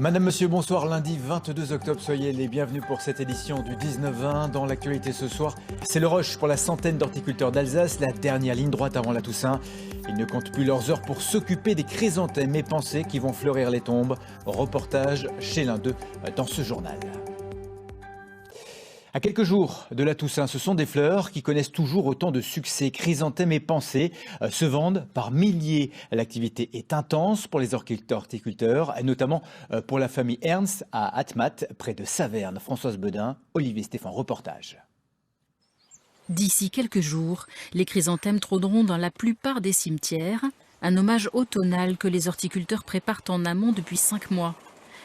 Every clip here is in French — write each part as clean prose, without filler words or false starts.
Madame, monsieur, bonsoir. Lundi 22 octobre, soyez les bienvenus pour cette édition du 19-20. Dans l'actualité ce soir, c'est le rush pour la centaine d'horticulteurs d'Alsace, la dernière ligne droite avant la Toussaint. Ils ne comptent plus leurs heures pour s'occuper des chrysanthèmes épensés qui vont fleurir les tombes. Reportage chez l'un d'eux dans ce journal. À quelques jours de la Toussaint, ce sont des fleurs qui connaissent toujours autant de succès. Chrysanthèmes épensés se vendent par milliers. L'activité est intense pour les horticulteurs, notamment pour la famille Ernst à Atmat, près de Saverne. Françoise Bedin, Olivier Stéphane, reportage. D'ici quelques jours, les chrysanthèmes trôneront dans la plupart des cimetières, un hommage automnal que les horticulteurs préparent en amont depuis 5 mois.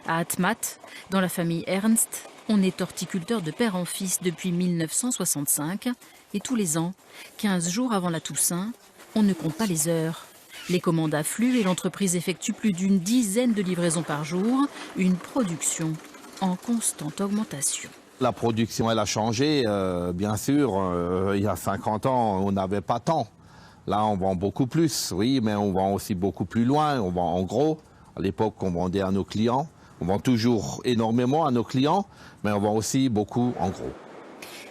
À Atmat, dans la famille Ernst, on est horticulteur de père en fils depuis 1965 et tous les ans, 15 jours avant la Toussaint, on ne compte pas les heures. Les commandes affluent et l'entreprise effectue plus d'une dizaine de livraisons par jour, une production en constante augmentation. La production, elle a changé, bien sûr. Il y a 50 ans, on n'avait pas tant. Là, on vend beaucoup plus, oui, mais on vend aussi beaucoup plus loin. On vend en gros. À l'époque, on vendait à nos clients. On vend toujours énormément à nos clients, mais on vend aussi beaucoup en gros.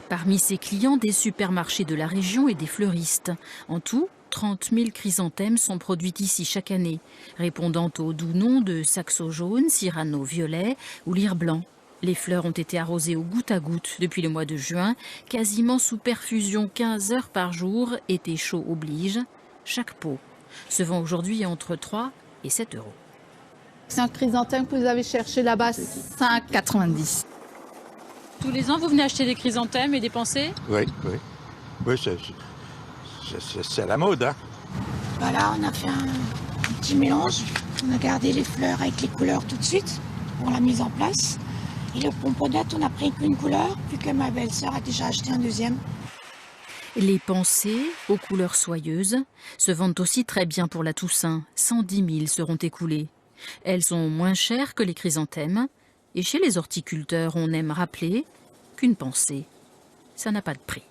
Parmi ces clients, des supermarchés de la région et des fleuristes. En tout, 30 000 chrysanthèmes sont produits ici chaque année, répondant aux doux noms de Saxo jaune, Cyrano violet ou lyre blanc. Les fleurs ont été arrosées au goutte à goutte depuis le mois de juin, quasiment sous perfusion 15 heures par jour, été chaud oblige. Chaque pot se vend aujourd'hui entre 3 et 7 euros. C'est un chrysanthème que vous avez cherché là-bas, 5,90. Tous les ans, vous venez acheter des chrysanthèmes et des pensées? Oui, oui. Oui, c'est la mode, hein. Voilà, on a fait un petit mélange. On a gardé les fleurs avec les couleurs tout de suite pour la mise en place. Et le pomponnette, on a pris qu'une couleur, vu que ma belle-sœur a déjà acheté un deuxième. Les pensées, aux couleurs soyeuses, se vendent aussi très bien pour la Toussaint. 110 000 seront écoulées. Elles sont moins chères que les chrysanthèmes. Et chez les horticulteurs, on aime rappeler qu'une pensée, ça n'a pas de prix.